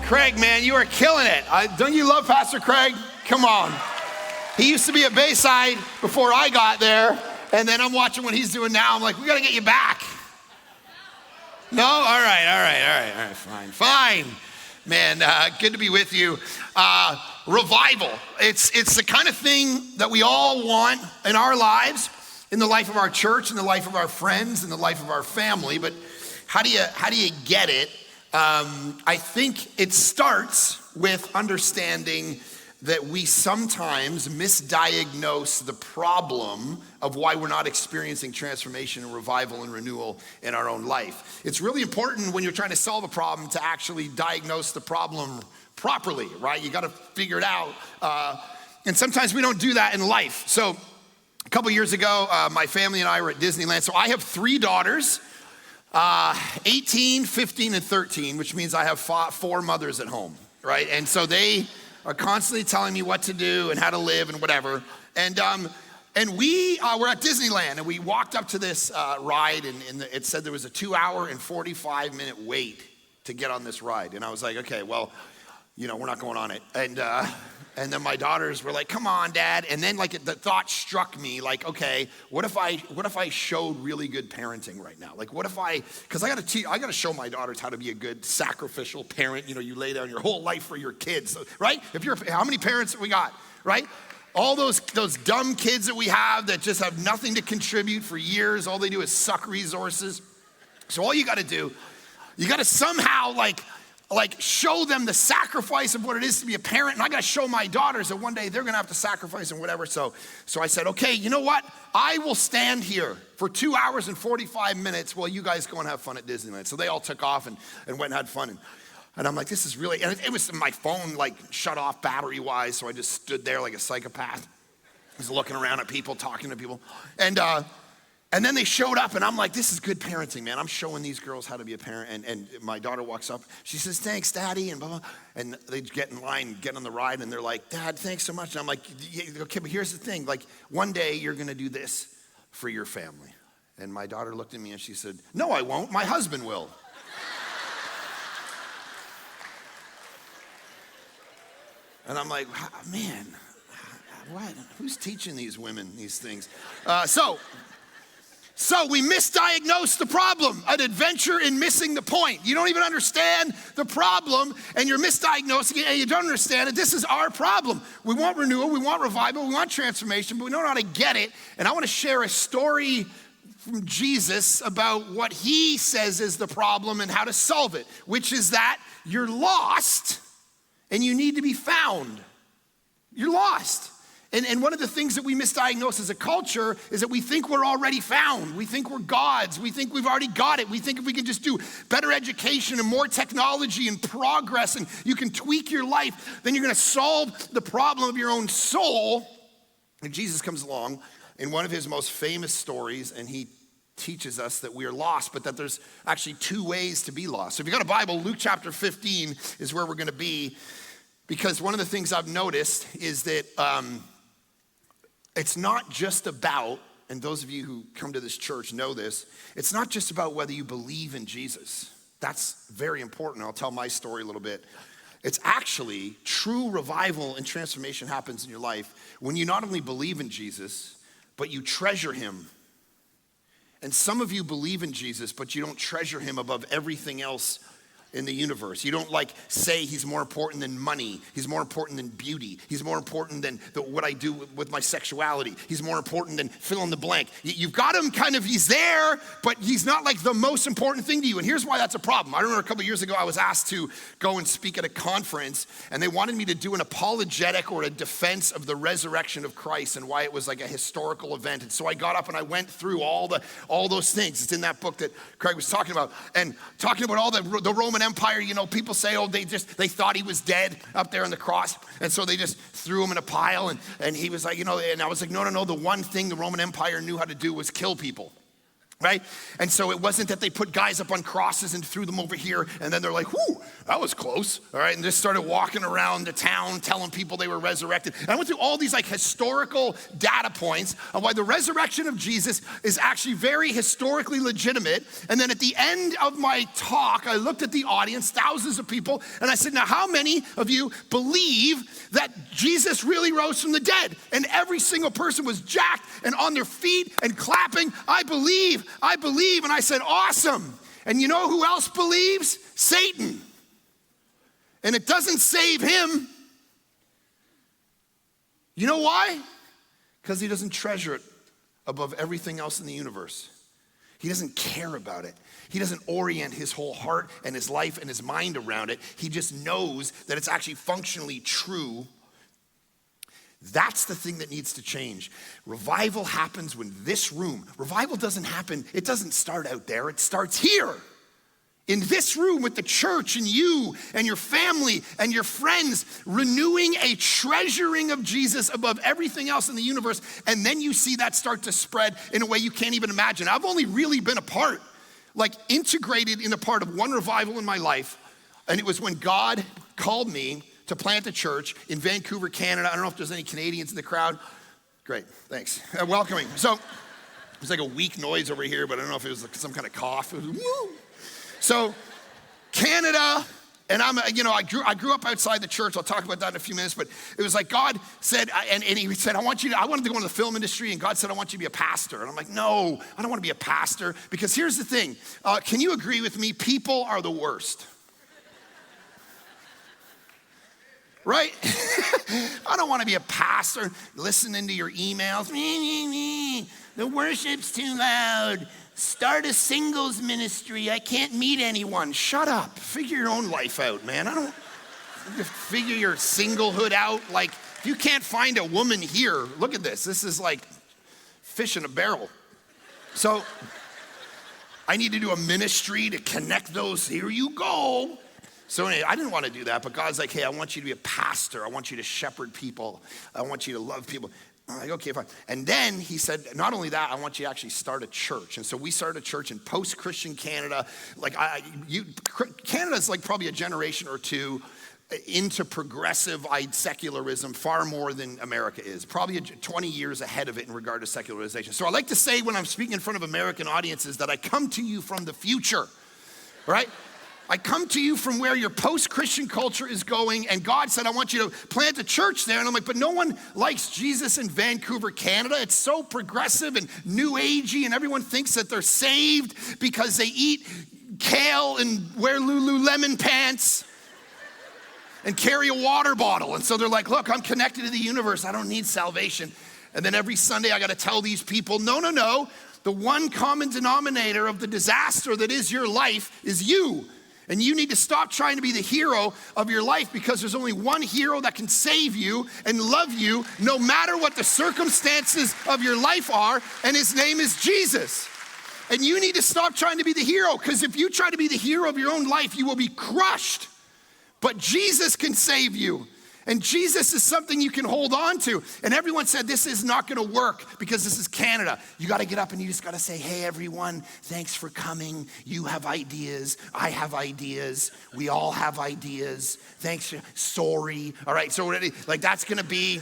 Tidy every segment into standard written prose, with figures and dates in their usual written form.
Craig, man, you are killing it. Don't you love Pastor Craig? Come on. He used to be at Bayside before I got there, and then I'm watching what he's doing now. I'm like, we got to get you back. No? All right, fine. Man, good to be with you. Revival. It's the kind of thing that we all want in our lives, in the life of our church, in the life of our friends, in the life of our family. But how do you get it? I think it starts with understanding that we sometimes misdiagnose the problem of why we're not experiencing transformation and revival and renewal in our own life. It's really important when you're trying to solve a problem to actually diagnose the problem properly, right? You got to figure it out. And sometimes we don't do that in life. So a couple years ago, my family and I were at Disneyland. So I have 3 daughters, 18, 15, and 13, which means I have 4 mothers at home, right? And so they are constantly telling me what to do and how to live and whatever. And we were at Disneyland, and we walked up to this ride, and it said there was a 2-hour and 45-minute wait to get on this ride. And I was like, okay, well, we're not going on it. And then my daughters were like, come on, Dad. And then the thought struck me, like, okay, what if I showed really good parenting right now? Like, because I got to show my daughters how to be a good sacrificial parent. You lay down your whole life for your kids, right? How many parents have we got, right? All those dumb kids that we have that just have nothing to contribute for years. All they do is suck resources. So all you got to do, you got to somehow show them the sacrifice of what it is to be a parent. And I got to show my daughters that one day they're going to have to sacrifice and whatever. So I said, okay, you know what? I will stand here for 2 hours and 45 minutes while you guys go and have fun at Disneyland. So they all took off and went and had fun. And I'm like, this is really, and it was my phone shut off battery wise. So I just stood there like a psychopath. I was looking around at people, talking to people. And then they showed up, and I'm like, this is good parenting, man. I'm showing these girls how to be a parent. And my daughter walks up. She says, thanks, Daddy, and blah, blah. And they get in line, get on the ride, and they're like, Dad, thanks so much. And I'm like, yeah, okay, but here's the thing. One day you're going to do this for your family. And my daughter looked at me, and she said, no, I won't. My husband will. And I'm like, man, what? Who's teaching these women these things? So we misdiagnose the problem, an adventure in missing the point. You don't even understand the problem, and you're misdiagnosing it, and you don't understand it. This is our problem. We want renewal, we want revival, we want transformation, but we don't know how to get it. And I want to share a story from Jesus about what he says is the problem and how to solve it, which is that you're lost and you need to be found. You're lost. And one of the things that we misdiagnose as a culture is that we think we're already found. We think we're gods. We think we've already got it. We think if we can just do better education and more technology and progress and you can tweak your life, then you're going to solve the problem of your own soul. And Jesus comes along in one of his most famous stories, and he teaches us that we are lost, but that there's actually 2 ways to be lost. So if you've got a Bible, Luke chapter 15 is where we're going to be, because one of the things I've noticed is that it's not just about, and those of you who come to this church know this, it's not just about whether you believe in Jesus. That's very important. I'll tell my story a little bit. It's actually true revival and transformation happens in your life when you not only believe in Jesus, but you treasure him. And some of you believe in Jesus, but you don't treasure him above everything else in the universe. You don't say he's more important than money. He's more important than beauty. He's more important than what I do with my sexuality. He's more important than fill in the blank. You've got him he's there, but he's not the most important thing to you. And here's why that's a problem. I remember a couple years ago, I was asked to go and speak at a conference, and they wanted me to do an apologetic or a defense of the resurrection of Christ and why it was a historical event. And so I got up and I went through all those things. It's in that book that Craig was talking about, and talking about all the Roman Empire. People say, they thought he was dead up there on the cross, and so they just threw him in a pile, and he was and I was like, no, the one thing the Roman Empire knew how to do was kill people. right? And so it wasn't that they put guys up on crosses and threw them over here, and then they're like, whoo, that was close, all right? And just started walking around the town telling people they were resurrected. And I went through all these like historical data points on why the resurrection of Jesus is actually very historically legitimate. And then at the end of my talk, I looked at the audience, thousands of people, and I said, now how many of you believe that Jesus really rose from the dead? And every single person was jacked and on their feet and clapping. I believe. And I said, awesome. And you know who else believes? Satan. And it doesn't save him. You know why? Because he doesn't treasure it above everything else in the universe. He doesn't care about it. He doesn't orient his whole heart and his life and his mind around it. He just knows that it's actually functionally true. That's the thing that needs to change. Revival happens when this room, revival doesn't happen, it doesn't start out there, it starts here. In this room with the church and you and your family and your friends, renewing a treasuring of Jesus above everything else in the universe, and then you see that start to spread in a way you can't even imagine. I've only really been integrated in a part of one revival in my life, and it was when God called me to plant a church in Vancouver, Canada. I don't know if there's any Canadians in the crowd. Great, thanks. Welcoming. So there's like a weak noise over here, but I don't know if it was like some kind of cough. It was, woo. So Canada, and I grew up outside the church. I'll talk about that in a few minutes, but it was like God said, and he said, I wanted to go into the film industry, and God said, I want you to be a pastor. And I'm like, no, I don't want to be a pastor, because here's the thing. Can you agree with me? People are the worst. Right? I don't want to be a pastor listening to your emails. The worship's too loud. Start a singles ministry. I can't meet anyone. Shut up. Figure your own life out, man. I don't figure your singlehood out. Like, if you can't find a woman here, look at this. This is like fish in a barrel. So I need to do a ministry to connect those. Here you go. So anyway, I didn't want to do that, but God's like, hey, I want you to be a pastor. I want you to shepherd people. I want you to love people. I'm like, okay, fine. And then he said, not only that, I want you to actually start a church. And so we started a church in post-Christian Canada. Canada's like probably a generation or two into progressive secularism far more than America is. Probably 20 years ahead of it in regard to secularization. So I like to say when I'm speaking in front of American audiences that I come to you from the future, right? I come to you from where your post-Christian culture is going, and God said, I want you to plant a church there. And I'm like, but no one likes Jesus in Vancouver, Canada. It's so progressive and new agey, and everyone thinks that they're saved because they eat kale and wear Lululemon pants and carry a water bottle. And so they're like, look, I'm connected to the universe. I don't need salvation. And then every Sunday I got to tell these people, no. The one common denominator of the disaster that is your life is you. And you need to stop trying to be the hero of your life, because there's only one hero that can save you and love you no matter what the circumstances of your life are, and his name is Jesus. And you need to stop trying to be the hero, because if you try to be the hero of your own life, you will be crushed. But Jesus can save you. And Jesus is something you can hold on to. And everyone said, this is not gonna work because this is Canada. You gotta get up and you just gotta say, hey everyone, thanks for coming. You have ideas, I have ideas, we all have ideas. Thanks, sorry. All right, so like that's gonna be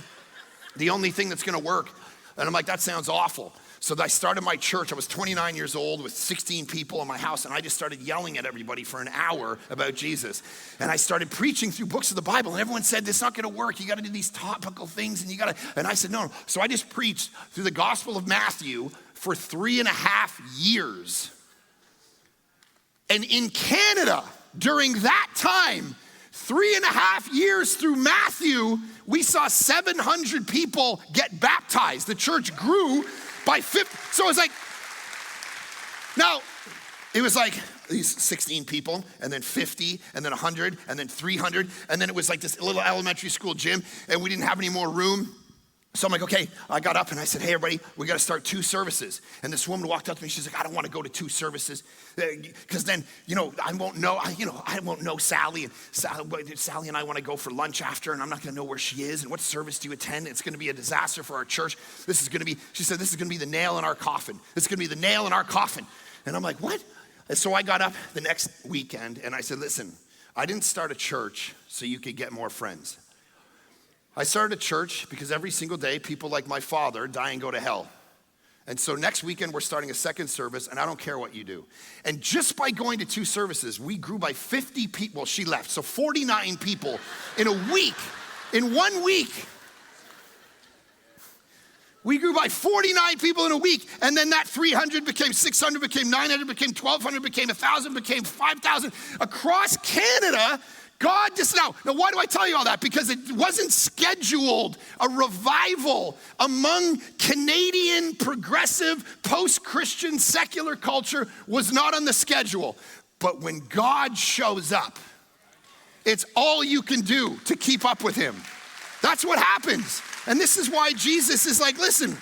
the only thing that's gonna work. And I'm like, that sounds awful. So I started my church. I was 29 years old with 16 people in my house, and I just started yelling at everybody for an hour about Jesus. And I started preaching through books of the Bible, and everyone said, this is not gonna work. You gotta do these topical things, and I said, no. So I just preached through the Gospel of Matthew for 3.5 years. And in Canada, during that time, 3.5 years through Matthew, we saw 700 people get baptized. The church grew by 50. So it was like, now, it was like these 16 people, and then 50, and then 100, and then 300, and then it was like this little elementary school gym, and we didn't have any more room. So I'm like, okay, I got up and I said, hey, everybody, we got to start 2 services. And this woman walked up to me. She's like, I don't want to go to 2 services because then, I won't know Sally. And Sally and I want to go for lunch after, and I'm not going to know where she is and what service do you attend. It's going to be a disaster for our church. She said, this is going to be the nail in our coffin. This is going to be the nail in our coffin. And I'm like, what? And so I got up the next weekend and I said, listen, I didn't start a church so you could get more friends. I started a church because every single day people like my father die and go to hell. And so next weekend we're starting a 2nd service, and I don't care what you do. And just by going to 2 services, we grew by 50 people. Well, she left, so 49 people in a week. In 1 week, we grew by 49 people in a week. And then that 300 became 600, became 900, became 1,200, became 1,000, became 5,000. Across Canada, God just now why do I tell you all that? Because it wasn't scheduled. A revival among Canadian progressive, post-Christian, secular culture was not on the schedule. But when God shows up, it's all you can do to keep up with him. That's what happens. And this is why Jesus is like, listen,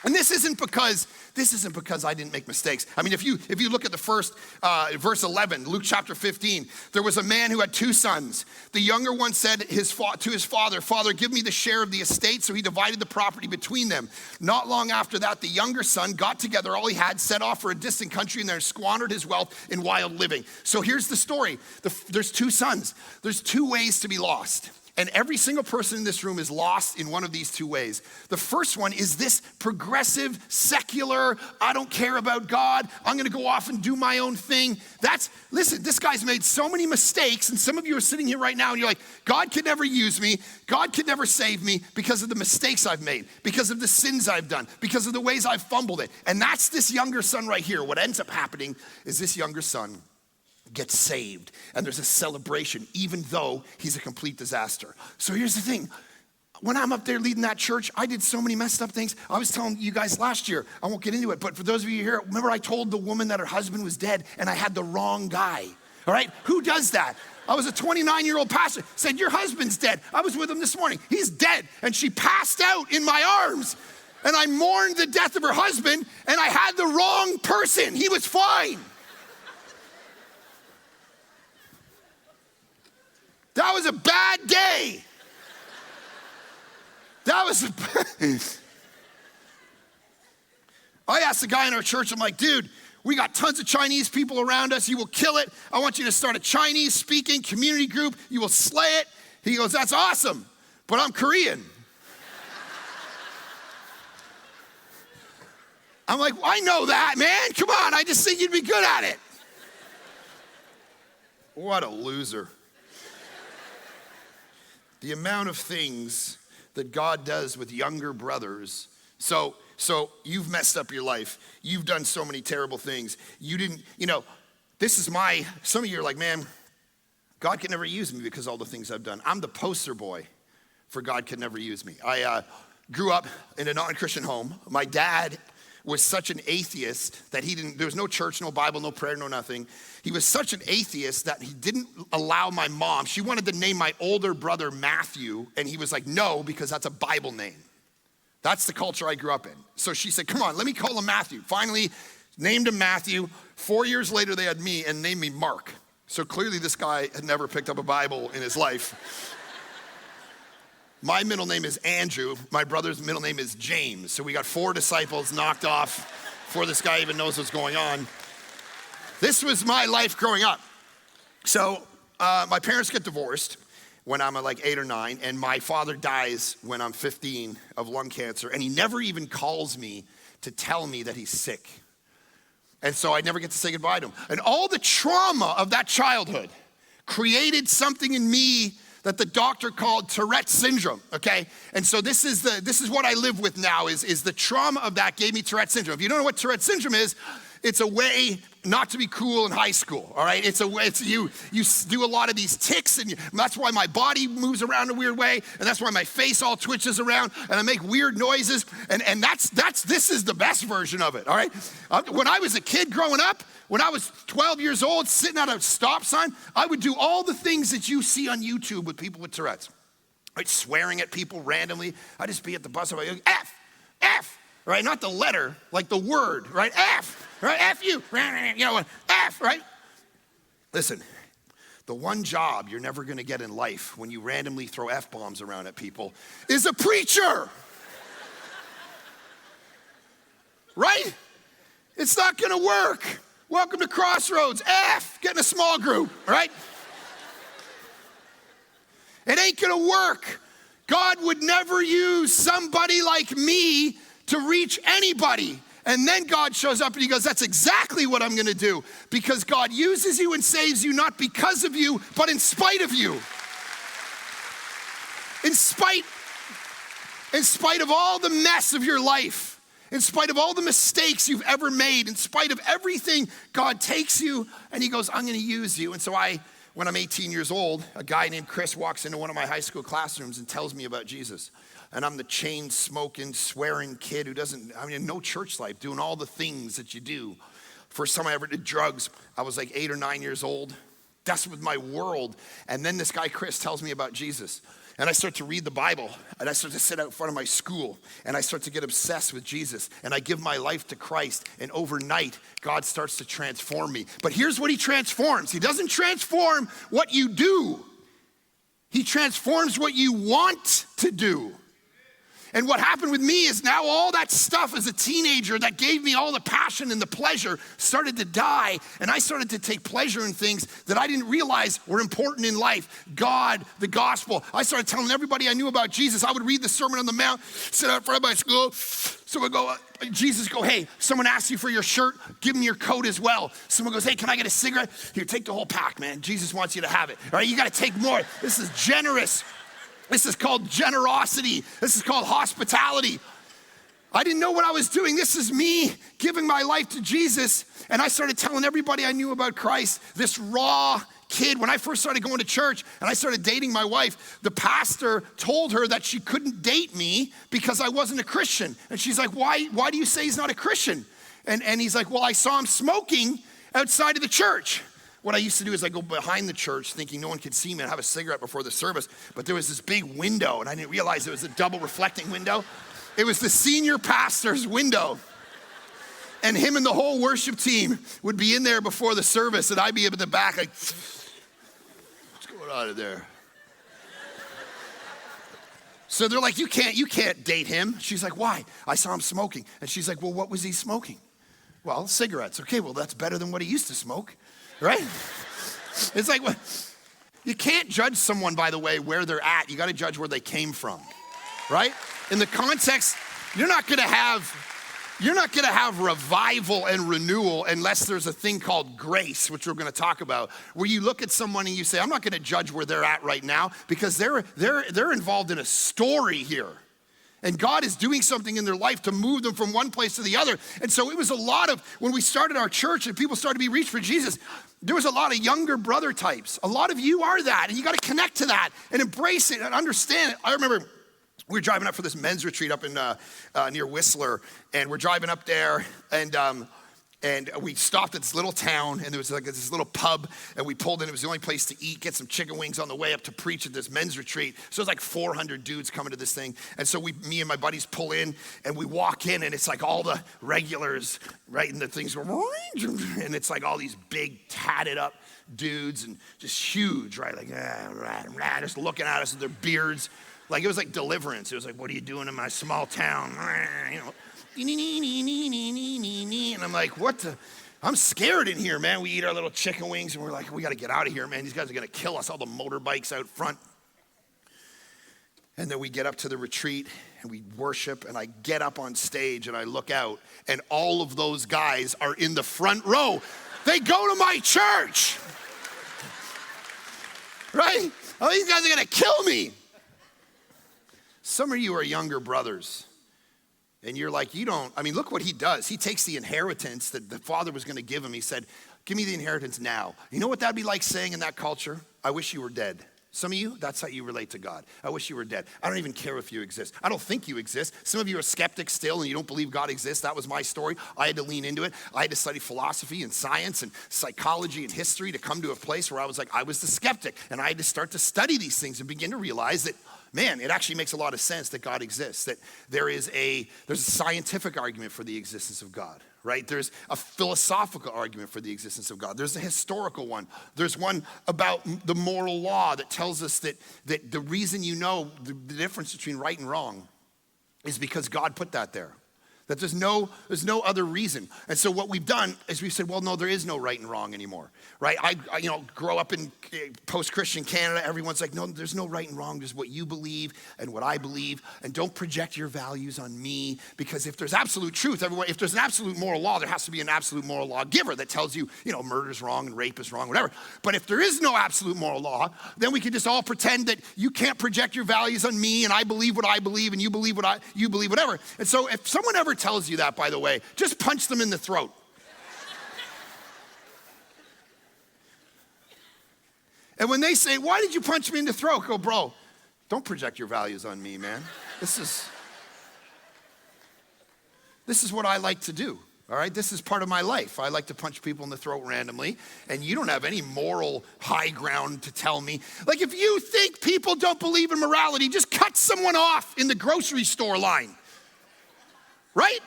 and this isn't because I didn't make mistakes. I mean, if you look at the first verse 11, Luke chapter 15, there was a man who had 2 sons. The younger one said to his father, Father, give me the share of the estate. So he divided the property between them. Not long after that, the younger son got together all he had, set off for a distant country, and there squandered his wealth in wild living. So here's the story. There's 2 sons. There's 2 ways to be lost. And every single person in this room is lost in one of these 2 ways. The first one is this progressive, secular, I don't care about God, I'm gonna go off and do my own thing. Listen, this guy's made so many mistakes, and some of you are sitting here right now and you're like, God could never use me, God could never save me because of the mistakes I've made, because of the sins I've done, because of the ways I've fumbled it. And that's this younger son right here. What ends up happening is this younger son gets saved, and there's a celebration, even though he's a complete disaster. So here's the thing. When I'm up there leading that church, I did so many messed up things. I was telling you guys last year, I won't get into it, but for those of you here, remember I told the woman that her husband was dead, and I had the wrong guy, all right? Who does that? I was a 29-year-old pastor, said, your husband's dead. I was with him this morning. He's dead. And she passed out in my arms, and I mourned the death of her husband, and I had the wrong person. He was fine. That was a bad day. I asked the guy in our church, I'm like, dude, we got tons of Chinese people around us. You will kill it. I want you to start a Chinese speaking community group. You will slay it. He goes, that's awesome, but I'm Korean. I'm like, well, I know that, man. Come on, I just think you'd be good at it. What a loser. The amount of things that God does with younger brothers. So you've messed up your life. You've done so many terrible things. You didn't, some of you are like, man, God can never use me because of all the things I've done. I'm the poster boy for God can never use me. I grew up in a non-Christian home. My dad was such an atheist that there was no church, no Bible, no prayer, no nothing. He was such an atheist that he didn't allow my mom. She wanted to name my older brother Matthew, and he was like, no, because that's a Bible name. That's the culture I grew up in. So she said, come on, let me call him Matthew. Finally, named him Matthew. 4 years later, they had me and named me Mark. So clearly this guy had never picked up a Bible in his life. My middle name is Andrew. My brother's middle name is James. So we got 4 disciples knocked off before this guy even knows what's going on. This was my life growing up. So my parents get divorced when I'm like 8 or 9, and my father dies when I'm 15 of lung cancer, and he never even calls me to tell me that he's sick. And so I never get to say goodbye to him. And all the trauma of that childhood created something in me that the doctor called Tourette syndrome, okay? And so this is what I live with now is the trauma of that gave me Tourette syndrome. If you don't know what Tourette syndrome is, it's a way not to be cool in high school, all right? It's a way, you do a lot of these tics, and that's why my body moves around a weird way, and that's why my face all twitches around, and I make weird noises, and this is the best version of it, all right? When I was a kid growing up, when I was 12 years old, sitting at a stop sign, I would do all the things that you see on YouTube with people with Tourette's. right? Swearing at people randomly. I'd just be at the bus stop, like, F, right? Not the letter, like the word, right? F, right? F you, you know, F, right? Listen, the one job you're never gonna get in life when you randomly throw F-bombs around at people is a preacher. Right? It's not gonna work. Welcome to Crossroads. F, get in a small group, right? It ain't gonna work. God would never use somebody like me to reach anybody. And then God shows up and he goes, that's exactly what I'm gonna do. Because God uses you and saves you not because of you, but in spite of you. In spite of all the mess of your life, in spite of all the mistakes you've ever made, in spite of everything, God takes you and he goes, I'm gonna use you. And so when I'm 18 years old, a guy named Chris walks into one of my high school classrooms and tells me about Jesus. And I'm the chain smoking, swearing kid who no church life, doing all the things that you do. First time I ever did drugs, I was like 8 or 9 years old. That's with my world. And then this guy, Chris, tells me about Jesus. And I start to read the Bible, and I start to sit out in front of my school, and I start to get obsessed with Jesus, and I give my life to Christ, and overnight, God starts to transform me. But here's what he transforms. He doesn't transform what you do. He transforms what you want to do. And what happened with me is now all that stuff as a teenager that gave me all the passion and the pleasure started to die. And I started to take pleasure in things that I didn't realize were important in life. God, the gospel. I started telling everybody I knew about Jesus. I would read the Sermon on the Mount, sit out in front of my school. Someone go, Jesus go, hey, someone asks you for your shirt, give them your coat as well. Someone goes, hey, can I get a cigarette? Here, take the whole pack, man. Jesus wants you to have it. All right, you got to take more. This is generous. This is called generosity. This is called hospitality. I didn't know what I was doing. This is me giving my life to Jesus. And I started telling everybody I knew about Christ. This raw kid, when I first started going to church and I started dating my wife, the pastor told her that she couldn't date me because I wasn't a Christian. And she's like, why do you say he's not a Christian? And he's like, well, I saw him smoking outside of the church. What I used to do is I go behind the church thinking no one could see me and have a cigarette before the service. But there was this big window and I didn't realize it was a double reflecting window. It was the senior pastor's window. And him and the whole worship team would be in there before the service and I'd be up in the back like, what's going on in there? So they're like, you can't date him. She's like, why? I saw him smoking. And she's like, well, what was he smoking? Well, cigarettes. Okay, well, that's better than what he used to smoke. Right? It's like, you can't judge someone by the way where they're at. You got to judge where they came from, right? In the context, you're not going to have revival and renewal unless there's a thing called grace, which we're going to talk about, where you look at someone and you say, I'm not going to judge where they're at right now because they're involved in a story here. And God is doing something in their life to move them from one place to the other. And so it was a lot of, when we started our church and people started to be reached for Jesus, there was a lot of younger brother types. A lot of you are that, and you got to connect to that and embrace it and understand it. I remember we were driving up for this men's retreat up in near Whistler, and we're driving up there, and we stopped at this little town, and there was like this little pub, and we pulled in. It was the only place to eat, get some chicken wings on the way up to preach at this men's retreat. So it was like 400 dudes coming to this thing. And so me and my buddies pull in, and we walk in, and it's like all the regulars, right? And the things go, and it's like all these big tatted up dudes, and just huge, right? Like, just looking at us with their beards. Like, it was like Deliverance. It was like, what are you doing in my small town? You know. And I'm like, I'm scared in here, man. We eat our little chicken wings and we're like, we got to get out of here, man. These guys are going to kill us. All the motorbikes out front. And then we get up to the retreat and we worship, and I get up on stage and I look out, and all of those guys are in the front row. They go to my church. Right? Oh, these guys are going to kill me. Some of you are younger brothers. And you're like, look what he does. He takes the inheritance that the father was going to give him. He said, give me the inheritance now. You know what that'd be like saying in that culture? I wish you were dead. Some of you, that's how you relate to God. I wish you were dead. I don't even care if you exist. I don't think you exist. Some of you are skeptics still and you don't believe God exists. That was my story. I had to lean into it. I had to study philosophy and science and psychology and history to come to a place where I was like, I was the skeptic. And I had to start to study these things and begin to realize that man, it actually makes a lot of sense that God exists, that there's a scientific argument for the existence of God, right? There's a philosophical argument for the existence of God. There's a historical one. There's one about the moral law that tells us that the reason you know the difference between right and wrong is because God put that there. That there's no other reason. And so what we've done is we've said, well, no, there is no right and wrong anymore, right? I grow up in post-Christian Canada. Everyone's like, no, there's no right and wrong. There's what you believe and what I believe. And don't project your values on me, because if there's absolute truth, if there's an absolute moral law, there has to be an absolute moral law giver that tells you, murder's wrong and rape is wrong, whatever. But if there is no absolute moral law, then we can just all pretend that you can't project your values on me, and I believe what I believe, and you believe whatever. And so if someone ever tells you that, by the way, just punch them in the throat. And when they say, why did you punch me in the throat? Go, bro, don't project your values on me, man. This is what I like to do, all right? This is part of my life. I like to punch people in the throat randomly, and you don't have any moral high ground to tell me. Like, if you think people don't believe in morality, just cut someone off in the grocery store line. Right?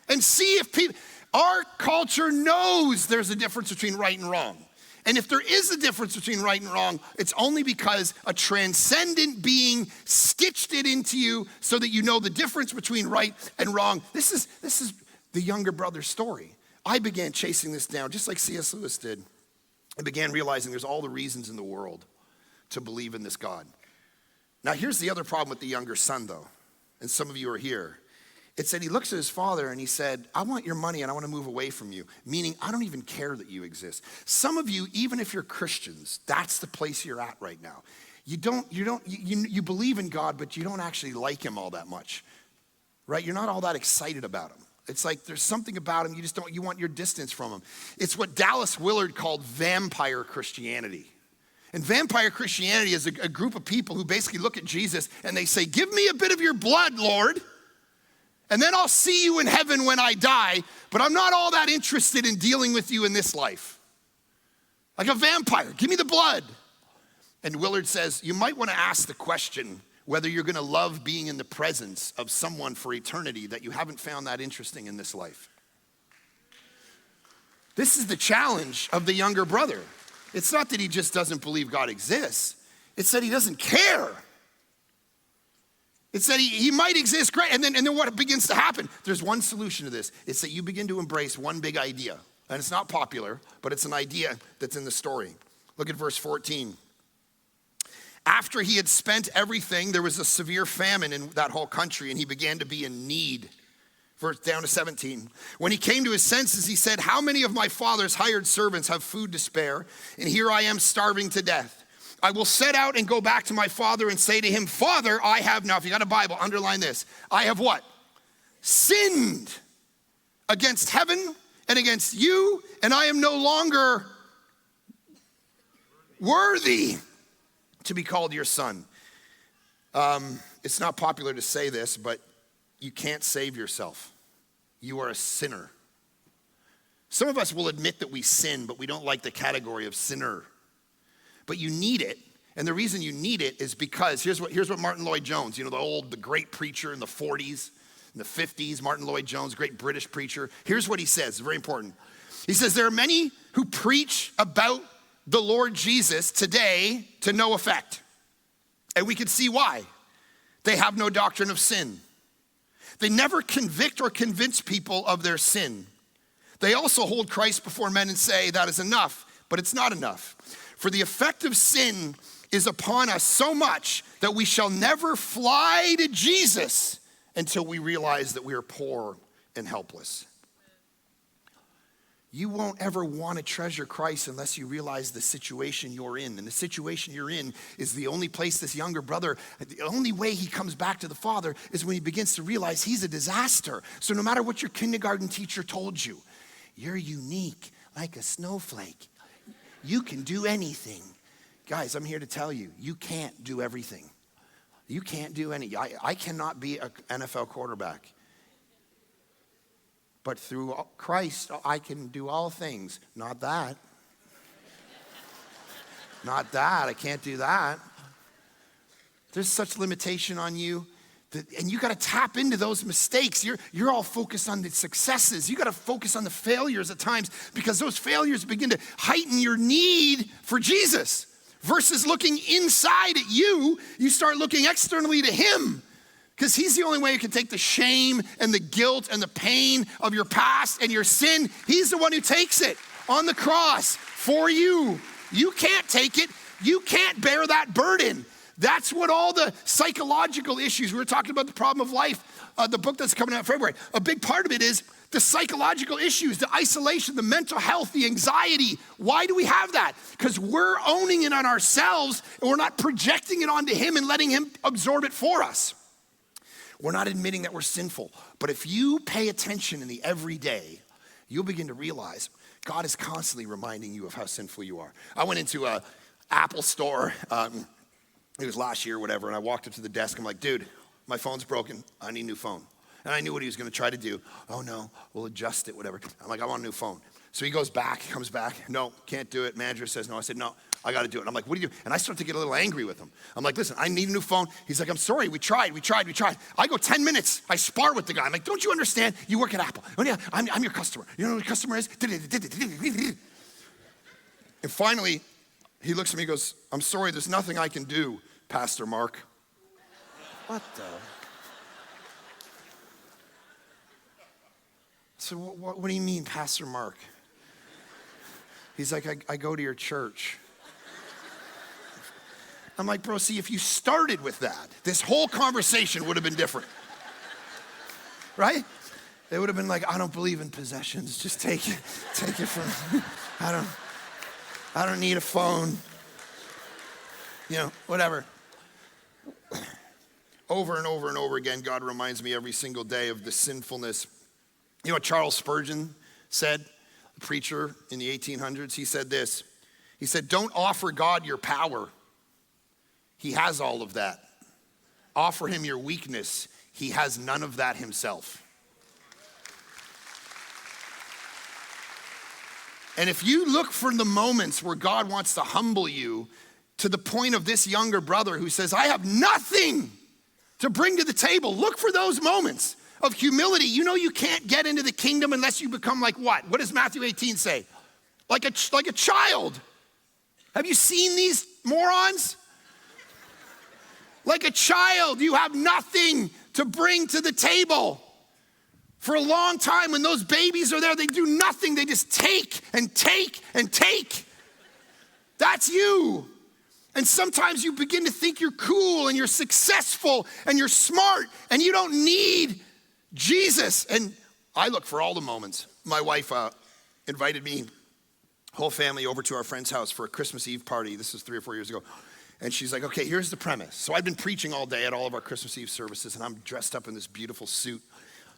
And see if people, our culture knows there's a difference between right and wrong. And if there is a difference between right and wrong, it's only because a transcendent being stitched it into you so that you know the difference between right and wrong. This is the younger brother's story. I began chasing this down just like C.S. Lewis did. I began realizing there's all the reasons in the world to believe in this God. Now, here's the other problem with the younger son, though. And some of you are here. It said he looks at his father and he said, I want your money and I want to move away from you. Meaning, I don't even care that you exist. Some of you, even if you're Christians, that's the place you're at right now. You believe in God, but you don't actually like him all that much, right? You're not all that excited about him. It's like there's something about him, you want your distance from him. It's what Dallas Willard called vampire Christianity. And vampire Christianity is a group of people who basically look at Jesus and they say, give me a bit of your blood, Lord. And then I'll see you in heaven when I die, but I'm not all that interested in dealing with you in this life. Like a vampire, give me the blood. And Willard says, you might want to ask the question whether you're going to love being in the presence of someone for eternity that you haven't found that interesting in this life. This is the challenge of the younger brother. It's not that he just doesn't believe God exists. It's that he doesn't care. It's that he might exist, great. And then what begins to happen? There's one solution to this. It's that you begin to embrace one big idea. And it's not popular, but it's an idea that's in the story. Look at verse 14. After he had spent everything, there was a severe famine in that whole country, and he began to be in need. Verse down to 17. When he came to his senses, he said, how many of my father's hired servants have food to spare? And here I am starving to death. I will set out and go back to my father and say to him, Father, I have, now if you got a Bible, underline this. I have what? Sinned against heaven and against you, and I am no longer worthy to be called your son. It's not popular to say this, but you can't save yourself. You are a sinner. Some of us will admit that we sin, but we don't like the category of sinner. But you need it, and the reason you need it is because here's what Martin Lloyd-Jones, the great preacher in the 40s, in the 50s, Martin Lloyd-Jones, great British preacher. Here's what he says, it's very important. He says, there are many who preach about the Lord Jesus today to no effect. And we can see why. They have no doctrine of sin. They never convict or convince people of their sin. They also hold Christ before men and say that is enough, but it's not enough. For the effect of sin is upon us so much that we shall never fly to Jesus until we realize that we are poor and helpless. You won't ever want to treasure Christ unless you realize the situation you're in. And the situation you're in is the only place this younger brother, the only way he comes back to the Father is when he begins to realize he's a disaster. So no matter what your kindergarten teacher told you, you're unique like a snowflake. You can do anything. Guys, I'm here to tell you, you can't do everything. You can't do any. I cannot be an NFL quarterback. But through Christ, I can do all things. Not that. Not that. I can't do that. There's such limitation on you. And you got to tap into those mistakes. You're all focused on the successes. You got to focus on the failures at times, because those failures begin to heighten your need for Jesus. Versus looking inside at you, you start looking externally to him, because he's the only way you can take the shame and the guilt and the pain of your past and your sin. He's the one who takes it on the cross for you. You can't take it. You can't bear that burden. That's what all the psychological issues, we were talking about the problem of life, the book that's coming out in February. A big part of it is the psychological issues, the isolation, the mental health, the anxiety. Why do we have that? Because we're owning it on ourselves, and we're not projecting it onto him and letting him absorb it for us. We're not admitting that we're sinful. But if you pay attention in the everyday, you'll begin to realize God is constantly reminding you of how sinful you are. I went into an Apple store, it was last year or whatever, and I walked up to the desk. I'm like, dude, my phone's broken. I need a new phone. And I knew what he was going to try to do. Oh, no, we'll adjust it, whatever. I'm like, I want a new phone. So he goes back, comes back. No, can't do it. Manager says no. I said, no, I got to do it. And I'm like, what do you do? And I start to get a little angry with him. I'm like, listen, I need a new phone. He's like, I'm sorry, we tried. I go 10 minutes. I spar with the guy. I'm like, don't you understand? You work at Apple. Oh, yeah, I'm your customer. You know who your customer is? And finally, he looks at me and goes, I'm sorry, there's nothing I can do, Pastor Mark. What the? So what do you mean, Pastor Mark? He's like, I go to your church. I'm like, bro, see, if you started with that, this whole conversation would have been different. Right? They would have been like, I don't believe in possessions. Just take it from, I don't need a phone. You know, whatever. Over and over and over again, God reminds me every single day of the sinfulness. You know what Charles Spurgeon said, a preacher in the 1800s? He said this. He said, don't offer God your power. He has all of that. Offer him your weakness. He has none of that himself. And if you look for the moments where God wants to humble you, to the point of this younger brother who says, I have nothing to bring to the table. Look for those moments of humility. You know you can't get into the kingdom unless you become like what? What does Matthew 18 say? Like a child. Have you seen these morons? Like a child, you have nothing to bring to the table. For a long time, when those babies are there, they do nothing. They just take and take and take. That's you. And sometimes you begin to think you're cool and you're successful and you're smart and you don't need Jesus. And I look for all the moments. My wife invited me, whole family, over to our friend's house for a Christmas Eve party. This was 3 or 4 years ago. And she's like, okay, here's the premise. So I've been preaching all day at all of our Christmas Eve services, and I'm dressed up in this beautiful suit.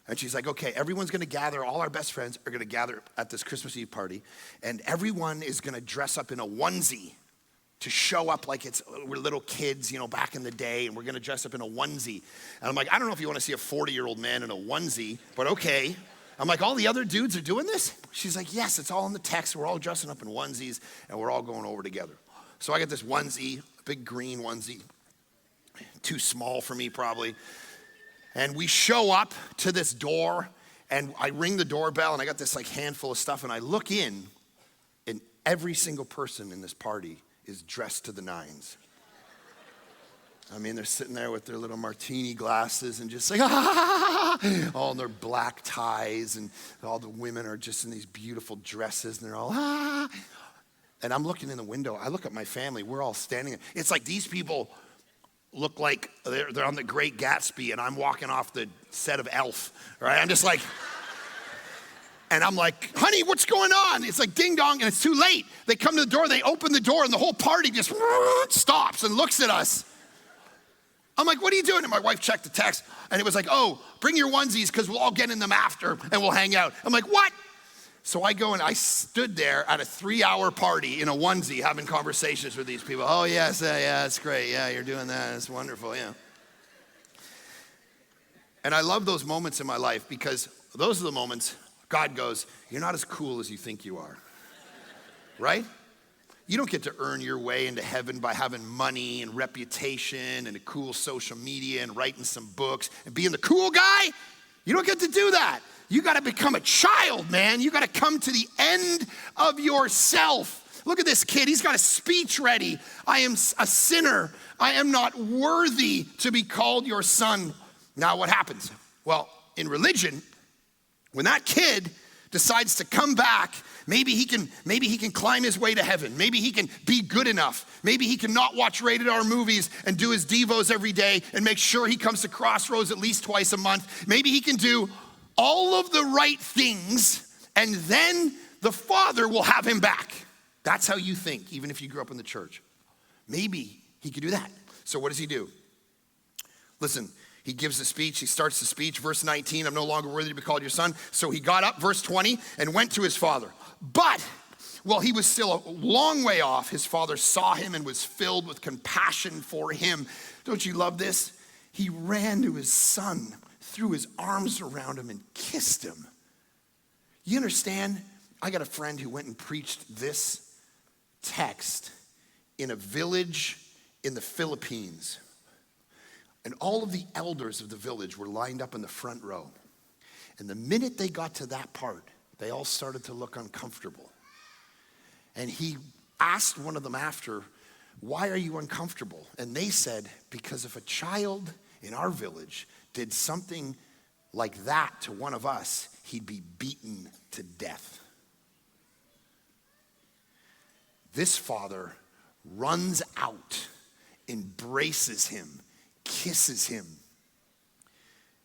And she's like, okay, everyone's gonna gather, all our best friends are gonna gather at this Christmas Eve party, and everyone is gonna dress up in a onesie to show up like we're little kids, you know, back in the day, and we're gonna dress up in a onesie. And I'm like, I don't know if you wanna see a 40-year-old man in a onesie, but okay. I'm like, all the other dudes are doing this? She's like, yes, it's all in the text. We're all dressing up in onesies, and we're all going over together. So I got this onesie, a big green onesie, too small for me probably. And we show up to this door, and I ring the doorbell, and I got this like handful of stuff, and I look in, and every single person in this party is dressed to the nines. I mean, they're sitting there with their little martini glasses and just like, all in their black ties, and all the women are just in these beautiful dresses, and they're all, And I'm looking in the window. I look at my family. We're all standing there. It's like these people look like they're on the Great Gatsby, and I'm walking off the set of Elf, right? I'm just like, and I'm like, honey, what's going on? It's like ding dong, and it's too late. They come to the door, they open the door, and the whole party just stops and looks at us. I'm like, what are you doing? And my wife checked the text, and it was like, oh, bring your onesies because we'll all get in them after, and we'll hang out. I'm like, what? So I go and I stood there at a 3-hour party in a onesie having conversations with these people. Oh, yes, yeah, that's great. Yeah, you're doing that. That's wonderful, yeah. And I love those moments in my life because those are the moments God goes, you're not as cool as you think you are, right? you don't get to earn your way into heaven by having money and reputation and a cool social media and writing some books and being the cool guy. You don't get to do that. You got to become a child, man. You got to come to the end of yourself. Look at this kid. He's got a speech ready. I am a sinner. I am not worthy to be called your son. Now what happens? Well, in religion, when that kid decides to come back, maybe he can climb his way to heaven. Maybe he can be good enough. Maybe he can not watch rated R movies and do his devos every day and make sure he comes to Crossroads at least twice a month. Maybe he can do all of the right things, and then the Father will have him back. That's how you think, even if you grew up in the church. Maybe he could do that. So what does he do? Listen, he gives the speech. He starts the speech. Verse 19, I'm no longer worthy to be called your son. So he got up, verse 20, and went to his father. But while he was still a long way off, his father saw him and was filled with compassion for him. Don't you love this? He ran to his son, threw his arms around him and kissed him. You understand? I got a friend who went and preached this text in a village in the Philippines. And all of the elders of the village were lined up in the front row. And the minute they got to that part, they all started to look uncomfortable. And he asked one of them after, why are you uncomfortable? And they said, because if a child in our village did something like that to one of us, he'd be beaten to death. This father runs out, embraces him, kisses him.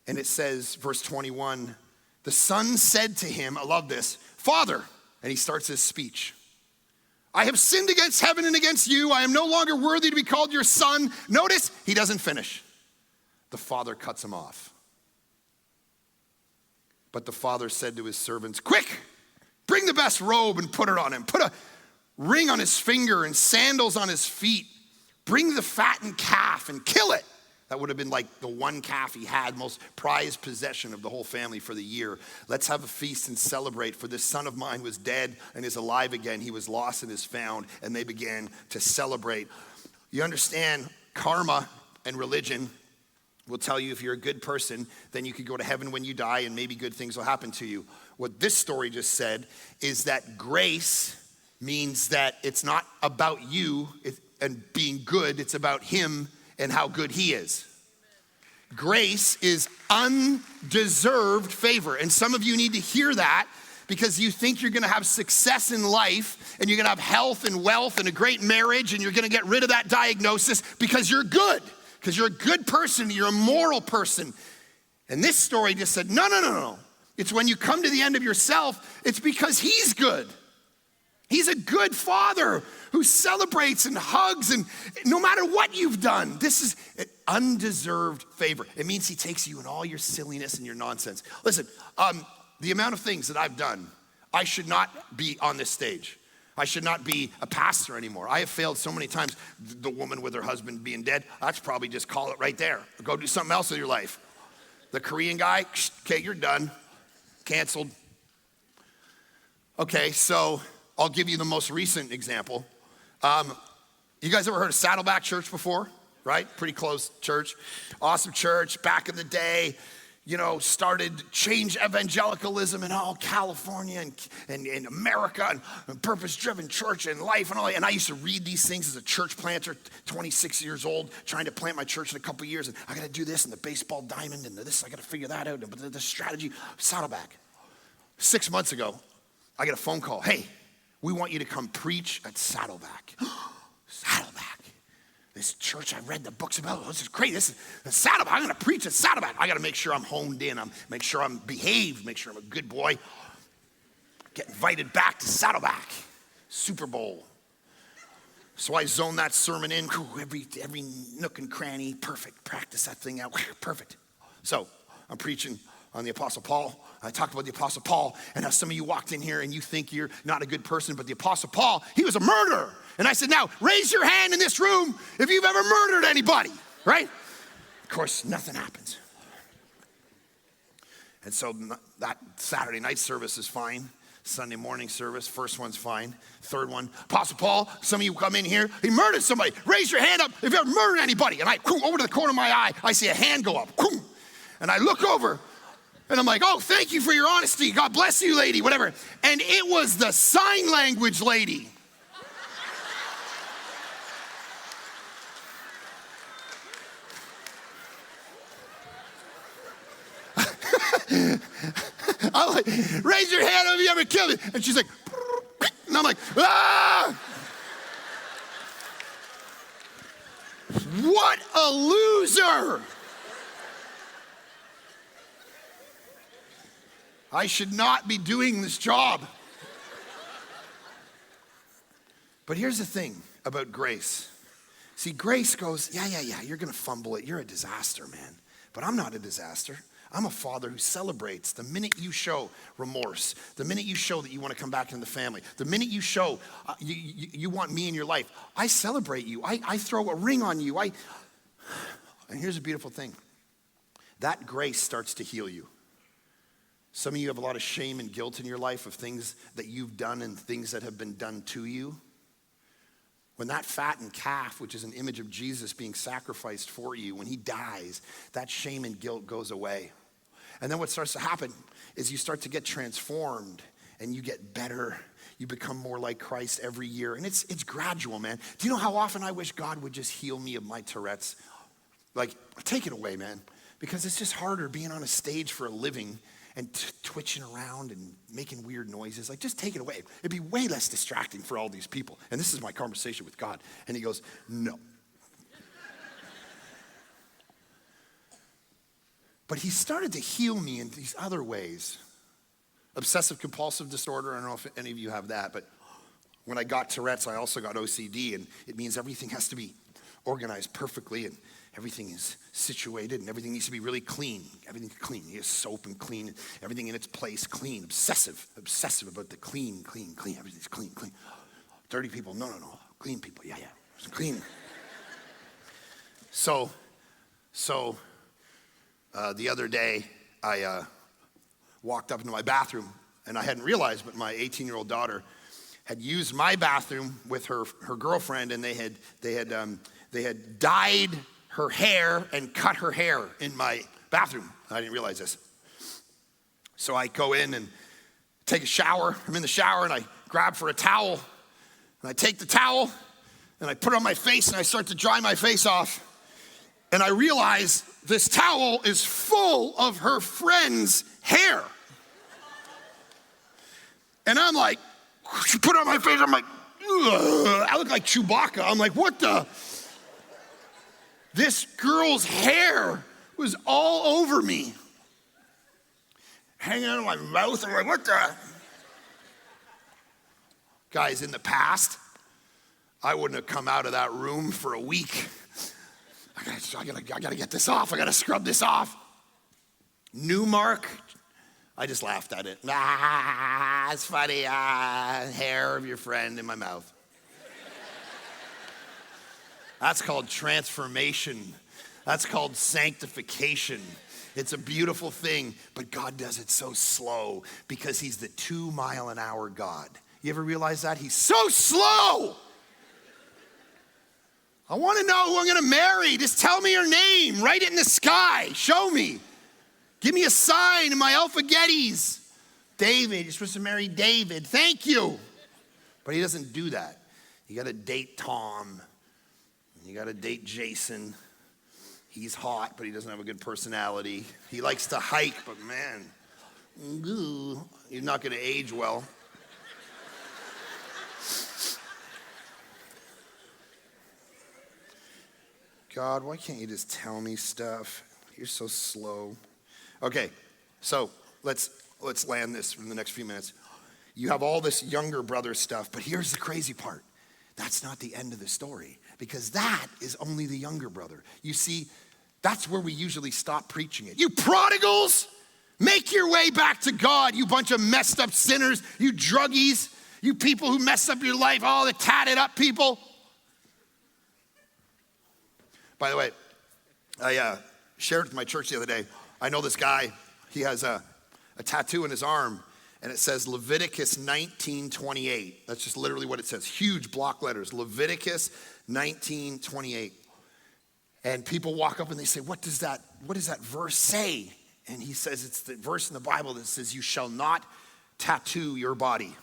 And it says, verse 21, the son said to him, I love this, Father, and he starts his speech. I have sinned against heaven and against you. I am no longer worthy to be called your son. Notice, he doesn't finish. The father cuts him off. But the father said to his servants, quick, bring the best robe and put it on him. Put a ring on his finger and sandals on his feet. Bring the fattened calf and kill it. That would have been like the one calf he had, most prized possession of the whole family for the year. Let's have a feast and celebrate, for this son of mine was dead and is alive again. He was lost and is found, and they began to celebrate. You understand, karma and religion will tell you if you're a good person, then you could go to heaven when you die and maybe good things will happen to you. What this story just said is that grace means that it's not about you and being good, it's about him and how good he is. Grace is undeserved favor. And some of you need to hear that because you think you're gonna have success in life and you're gonna have health and wealth and a great marriage and you're gonna get rid of that diagnosis because you're good, because you're a good person, you're a moral person. And this story just said, no. It's when you come to the end of yourself, it's because he's good. He's a good father who celebrates and hugs, and no matter what you've done, this is an undeserved favor. It means he takes you in all your silliness and your nonsense. Listen, the amount of things that I've done, I should not be on this stage. I should not be a pastor anymore. I have failed so many times. The woman with her husband being dead, that's probably just call it right there. Go do something else with your life. The Korean guy, okay, you're done. Canceled. Okay, so I'll give you the most recent example. You guys ever heard of Saddleback Church before? Right? Pretty close church. Awesome church. Back in the day, started change evangelicalism in all California and America and purpose-driven church and life and all that. And I used to read these things as a church planter, 26 years old, trying to plant my church in a couple years. And I got to do this and the baseball diamond and this, I got to figure that out. But the strategy, Saddleback. 6 months ago, I get a phone call. Hey, we want you to come preach at Saddleback. Saddleback. This church I read the books about. This is great. This is Saddleback. I'm going to preach at Saddleback. I got to make sure I'm honed in. Make sure I'm behaved. Make sure I'm a good boy. Get invited back to Saddleback. Super Bowl. So I zone that sermon in. Every nook and cranny. Perfect. Practice that thing out. Perfect. So I'm preaching on the Apostle Paul. I talked about the Apostle Paul and how some of you walked in here and you think you're not a good person, but the Apostle Paul, he was a murderer. And I said, now raise your hand in this room if you've ever murdered anybody, right? Of course, nothing happens. And so that Saturday night service is fine. Sunday morning service, first one's fine. Third one, Apostle Paul, some of you come in here, he murdered somebody. Raise your hand up if you ever murdered anybody. And I, over to the corner of my eye, I see a hand go up. And I look over, and I'm like, oh, thank you for your honesty. God bless you, lady, whatever. And it was the sign language lady. I'm like, raise your hand if you ever killed it. And she's like, and I'm like, ah! What a loser. I should not be doing this job. But here's the thing about grace. See, grace goes, yeah, you're going to fumble it. You're a disaster, man. But I'm not a disaster. I'm a father who celebrates the minute you show remorse, the minute you show that you want to come back into the family, the minute you show you want me in your life. I celebrate you. I throw a ring on you. And here's a beautiful thing. That grace starts to heal you. Some of you have a lot of shame and guilt in your life of things that you've done and things that have been done to you. When that fattened calf, which is an image of Jesus being sacrificed for you, when he dies, that shame and guilt goes away. And then what starts to happen is you start to get transformed and you get better. You become more like Christ every year. And it's gradual, man. Do you know how often I wish God would just heal me of my Tourette's? Like, take it away, man. Because it's just harder being on a stage for a living and twitching around and making weird noises. Like, just take it away. It'd be way less distracting for all these people. And this is my conversation with God. And he goes, no. But he started to heal me in these other ways. Obsessive compulsive disorder, I don't know if any of you have that, but when I got Tourette's, I also got OCD, and it means everything has to be organized perfectly, and everything is situated, and everything needs to be really clean. Everything's clean. You have soap and clean, everything in its place, clean. Obsessive about the clean. Everything's clean. Dirty people, no. Clean people, yeah. It's clean. So the other day, I walked up into my bathroom, and I hadn't realized, but my 18-year-old daughter had used my bathroom with her girlfriend, and they had dyed her hair and cut her hair in my bathroom. I didn't realize this. So I go in and take a shower. I'm in the shower, and I grab for a towel, and I take the towel, and I put it on my face, and I start to dry my face off. And I realize this towel is full of her friend's hair. And I'm like, she put it on my face, I'm like, ugh. I look like Chewbacca. I'm like, what the? This girl's hair was all over me. Hanging out of my mouth. I'm like, what the? Guys, in the past, I wouldn't have come out of that room for a week. I gotta get this off. I gotta scrub this off. New mark. I just laughed at it. It's funny. Hair of your friend in my mouth. That's called transformation. That's called sanctification. It's a beautiful thing, but God does it so slow because he's the 2-mile-an-hour God. You ever realize that? He's so slow. I want to know who I'm going to marry. Just tell me your name. Write it in the sky. Show me. Give me a sign in my alphagettes. David, you're supposed to marry David. Thank you. But he doesn't do that. You got to date Tom. You got to date Jason. He's hot, but he doesn't have a good personality. He likes to hike, but man, you're not going to age well. God, why can't you just tell me stuff? You're so slow. Okay, so let's land this in the next few minutes. You have all this younger brother stuff, but here's the crazy part. That's not the end of the story, because that is only the younger brother. You see, that's where we usually stop preaching it. You prodigals, make your way back to God, you bunch of messed up sinners, you druggies, you people who messed up your life, all the tatted up people. By the way, I shared with my church the other day. I know this guy, he has a tattoo in his arm, and it says Leviticus 19:28. That's just literally what it says. Huge block letters. Leviticus 19:28. And people walk up and they say, what does that verse say? And he says it's the verse in the Bible that says, you shall not tattoo your body.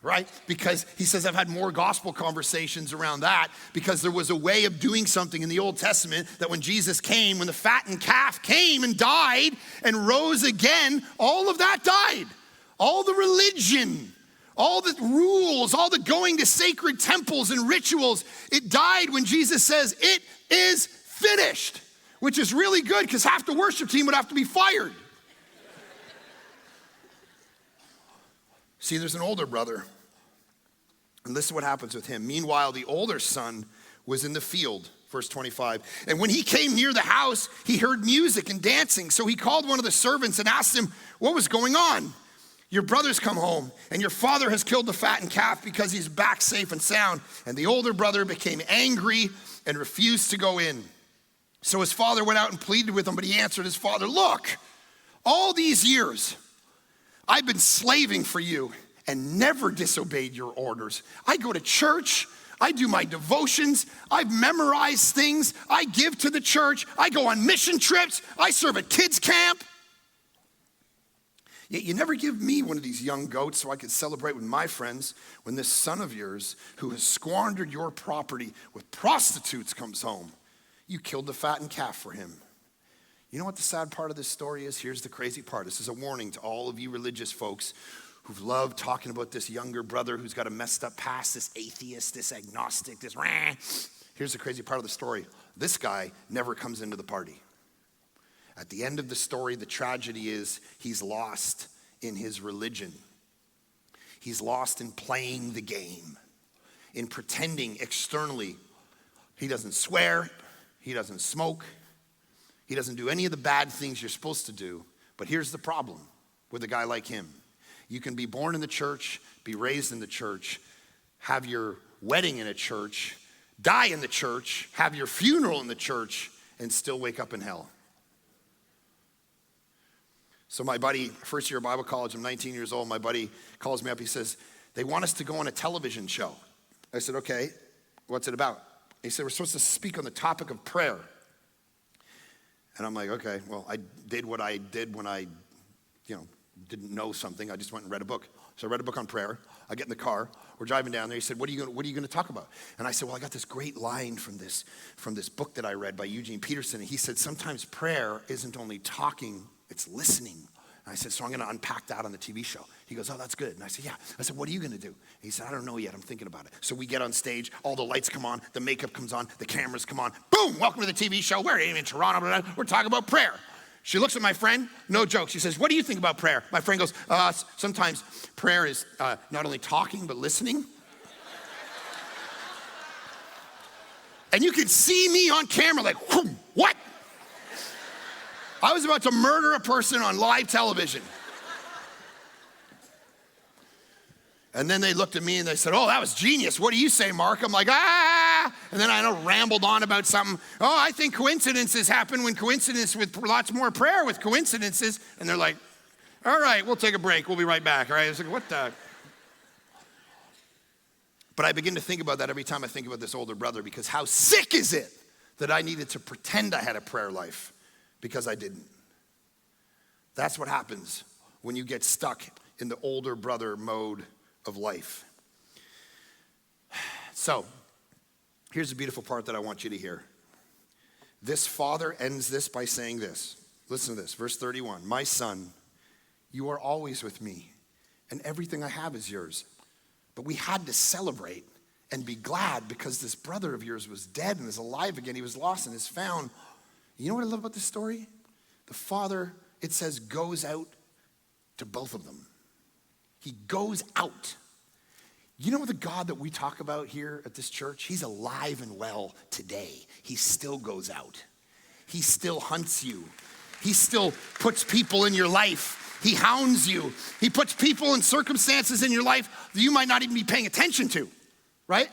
Right? Because he says, I've had more gospel conversations around that, because there was a way of doing something in the Old Testament that when Jesus came, when the fattened calf came and died and rose again, all of that died. All the religion, all the rules, all the going to sacred temples and rituals, it died when Jesus says, it is finished, which is really good because half the worship team would have to be fired. See, there's an older brother. And this is what happens with him. Meanwhile, the older son was in the field, verse 25. And when he came near the house, he heard music and dancing. So he called one of the servants and asked him what was going on. Your brother's come home, and your father has killed the fattened calf because he's back safe and sound. And the older brother became angry and refused to go in. So his father went out and pleaded with him, but he answered his father, look, all these years I've been slaving for you and never disobeyed your orders. I go to church, I do my devotions, I've memorized things, I give to the church, I go on mission trips, I serve at kids camp. Yet you never give me one of these young goats so I could celebrate with my friends when this son of yours who has squandered your property with prostitutes comes home. You killed the fattened calf for him. You know what the sad part of this story is? Here's the crazy part. This is a warning to all of you religious folks who've loved talking about this younger brother who's got a messed up past, this atheist, this agnostic, this rah. Here's the crazy part of the story. This guy never comes into the party. At the end of the story, the tragedy is he's lost in his religion. He's lost in playing the game, in pretending externally. He doesn't swear, he doesn't smoke, he doesn't do any of the bad things you're supposed to do. But here's the problem with a guy like him. You can be born in the church, be raised in the church, have your wedding in a church, die in the church, have your funeral in the church, and still wake up in hell. So my buddy, first year of Bible college, I'm 19 years old, my buddy calls me up, he says, they want us to go on a television show. I said, okay, what's it about? He said, we're supposed to speak on the topic of prayer. And I'm like, okay, well, I did what I did when I, didn't know something. I just went and read a book. So I read a book on prayer. I get in the car. We're driving down there. He said, what are you going to talk about? And I said, well, I got this great line from this book that I read by Eugene Peterson. And he said, sometimes prayer isn't only talking, it's listening. And I said, so I'm going to unpack that on the TV show. He goes, oh, that's good. And I said, yeah. I said, what are you going to do? And he said, I don't know yet. I'm thinking about it. So we get on stage. All the lights come on. The makeup comes on. The cameras come on. Boom, welcome to the TV show. We're in Toronto. We're talking about prayer. She looks at my friend, no joke. She says, what do you think about prayer? My friend goes, sometimes prayer is not only talking, but listening. And you could see me on camera like, what? I was about to murder a person on live television. And then they looked at me and they said, oh, that was genius. What do you say, Mark? I'm like, And then I rambled on about something. Oh, I think coincidences happen when coincidence with lots more prayer with coincidences. And they're like, all right, we'll take a break. We'll be right back. All right. I was like, what the? But I begin to think about that every time I think about this older brother, because how sick is it that I needed to pretend I had a prayer life because I didn't. That's what happens when you get stuck in the older brother mode of life. So, here's the beautiful part that I want you to hear. This father ends this by saying this. Listen to this, verse 31. My son, you are always with me, and everything I have is yours. But we had to celebrate and be glad because this brother of yours was dead and is alive again. He was lost and is found. You know what I love about this story? The father, it says, goes out to both of them. He goes out. You know the God that we talk about here at this church? He's alive and well today. He still goes out. He still hunts you. He still puts people in your life. He hounds you. He puts people and circumstances in your life that you might not even be paying attention to, right?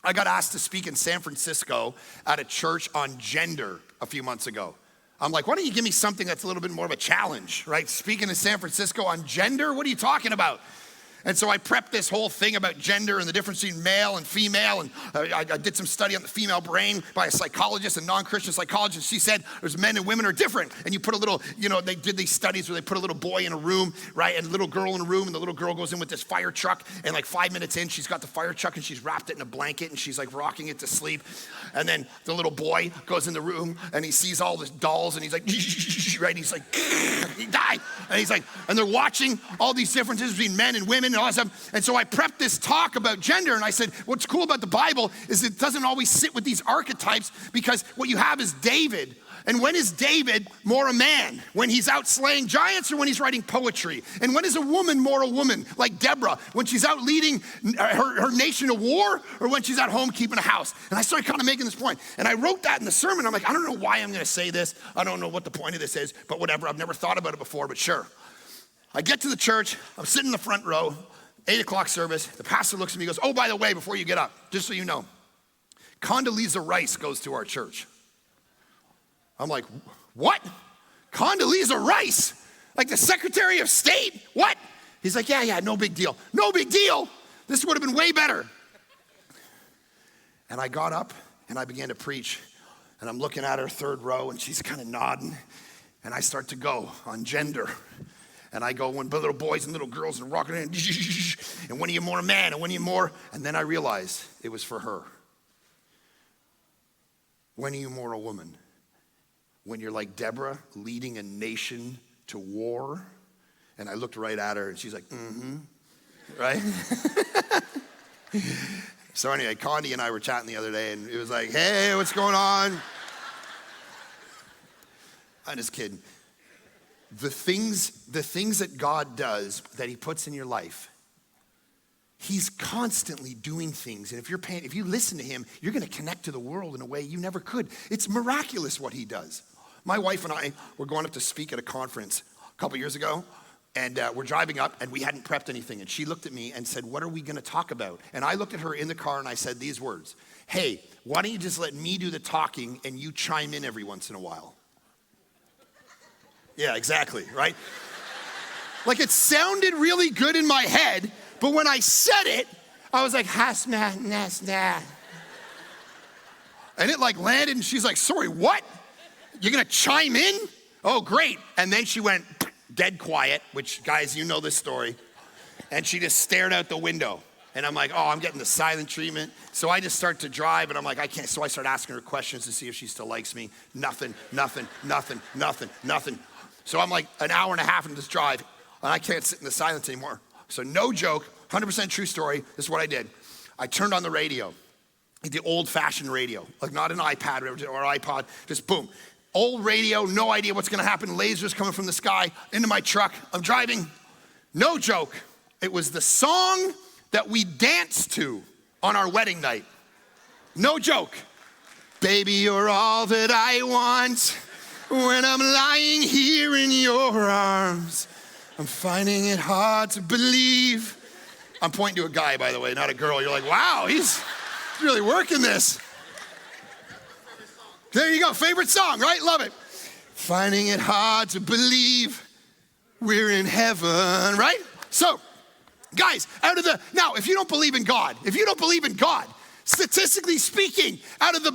I got asked to speak in San Francisco at a church on gender a few months ago. I'm like, why don't you give me something that's a little bit more of a challenge, right? Speaking in San Francisco on gender, what are you talking about? And so I prepped this whole thing about gender and the difference between male and female. And I did some study on the female brain by a psychologist, a non-Christian psychologist. She said there's men and women are different. And you put a little, they did these studies where they put a little boy in a room, right? And a little girl in a room. And the little girl goes in with this fire truck. And like 5 minutes in, she's got the fire truck and she's wrapped it in a blanket and she's like rocking it to sleep. And then the little boy goes in the room and he sees all the dolls and he's like, right? And he's like, he died. And he's like, and they're watching all these differences between men and women and all that stuff. And so I prepped this talk about gender and I said, what's cool about the Bible is it doesn't always sit with these archetypes, because what you have is David. And when is David more a man? When he's out slaying giants or when he's writing poetry? And when is a woman more a woman, like Deborah, when she's out leading her nation to war or when she's at home keeping a house? And I started kind of making this point. And I wrote that in the sermon. I'm like, I don't know why I'm going to say this. I don't know what the point of this is, but whatever. I've never thought about it before, but sure. I get to the church. I'm sitting in the front row, 8 o'clock service. The pastor looks at me and goes, oh, by the way, before you get up, just so you know, Condoleezza Rice goes to our church. I'm like, what? Condoleezza Rice? Like the Secretary of State? What? He's like, yeah, no big deal. No big deal. This would have been way better. And I got up and I began to preach. And I'm looking at her third row and she's kind of nodding. And I start to go on gender. And I go, when little boys and little girls and rocking in, and when are you more a man and when are you more? And then I realized it was for her. When are you more a woman? When you're like Deborah leading a nation to war? And I looked right at her and she's like, right? So anyway, Condi and I were chatting the other day and it was like, hey, what's going on? I'm just kidding. The things that God does, that he puts in your life, he's constantly doing things. And if you listen to him, you're going to connect to the world in a way you never could. It's miraculous what he does. My wife and I were going up to speak at a conference a couple years ago, and we're driving up, and we hadn't prepped anything. And she looked at me and said, what are we going to talk about? And I looked at her in the car, and I said these words, hey, why don't you just let me do the talking, and you chime in every once in a while? Yeah, exactly, right? Like it sounded really good in my head, but when I said it, I was like, hasna, nasna. And it like landed, and she's like, sorry, what? You're gonna chime in? Oh, great. And then she went dead quiet, which, guys, you know this story. And she just stared out the window. And I'm like, oh, I'm getting the silent treatment. So I just start to drive, and I'm like, I can't. So I start asking her questions to see if she still likes me. Nothing. So I'm like an hour and a half into this drive, and I can't sit in the silence anymore. So no joke, 100% true story. This is what I did. I turned on the radio, the old-fashioned radio, like not an iPad or iPod, just boom. Old radio, no idea what's gonna happen. Lasers coming from the sky into my truck. I'm driving, no joke. It was the song that we danced to on our wedding night. No joke. Baby, you're all that I want. When I'm lying here in your arms, I'm finding it hard to believe. I'm pointing to a guy, by the way, not a girl. You're like, wow, he's really working this. There you go, favorite song, right? Love it. Finding it hard to believe we're in heaven, right? So, guys, now, if you don't believe in God, statistically speaking, out of the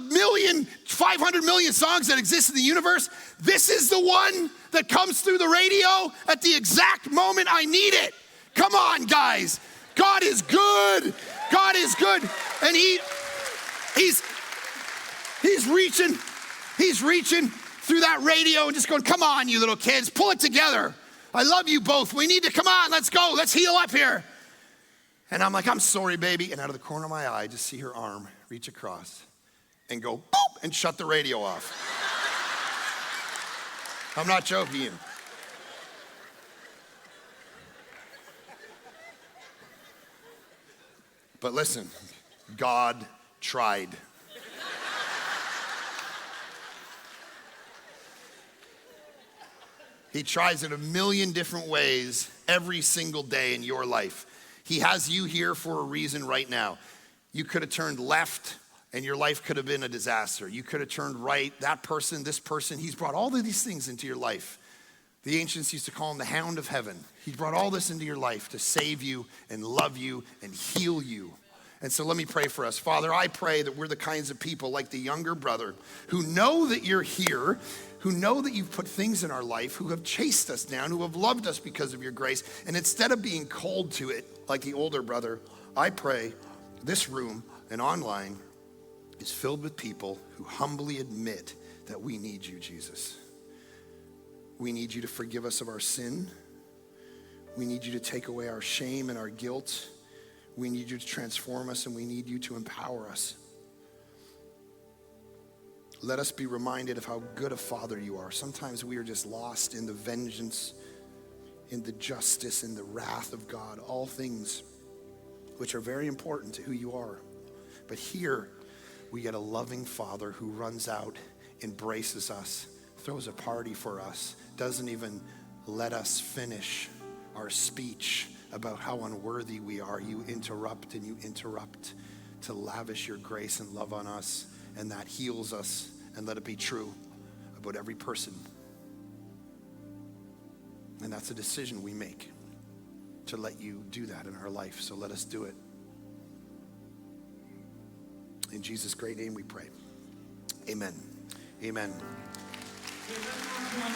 500 million songs that exist in the universe, this is the one that comes through the radio at the exact moment I need it. Come on, guys. God is good. God is good. And he's reaching through that radio and just going, come on, you little kids, pull it together. I love you both. We need to, come on, let's go. Let's heal up here. And I'm like, I'm sorry, baby. And out of the corner of my eye, I just see her arm reach across and go, boop, and shut the radio off. I'm not joking. But listen, God tried. He tries in a million different ways every single day in your life. He has you here for a reason right now. You could have turned left and your life could have been a disaster. You could have turned right. That person, this person, he's brought all of these things into your life. The ancients used to call him the hound of heaven. He brought all this into your life to save you and love you and heal you. And so let me pray for us. Father, I pray that we're the kinds of people like the younger brother who know that you're here, who know that you've put things in our life, who have chased us down, who have loved us because of your grace. And instead of being cold to it like the older brother, I pray this room and online is filled with people who humbly admit that we need you, Jesus. We need you to forgive us of our sin. We need you to take away our shame and our guilt. We need you to transform us, and we need you to empower us. Let us be reminded of how good a Father you are. Sometimes we are just lost in the vengeance, in the justice, in the wrath of God, all things which are very important to who you are. But here we get a loving Father who runs out, embraces us, throws a party for us, doesn't even let us finish our speech about how unworthy we are. You interrupt and you interrupt to lavish your grace and love on us, and that heals us. And let it be true about every person. And that's a decision we make, to let you do that in our life. So let us do it. In Jesus' great name we pray. Amen. Amen.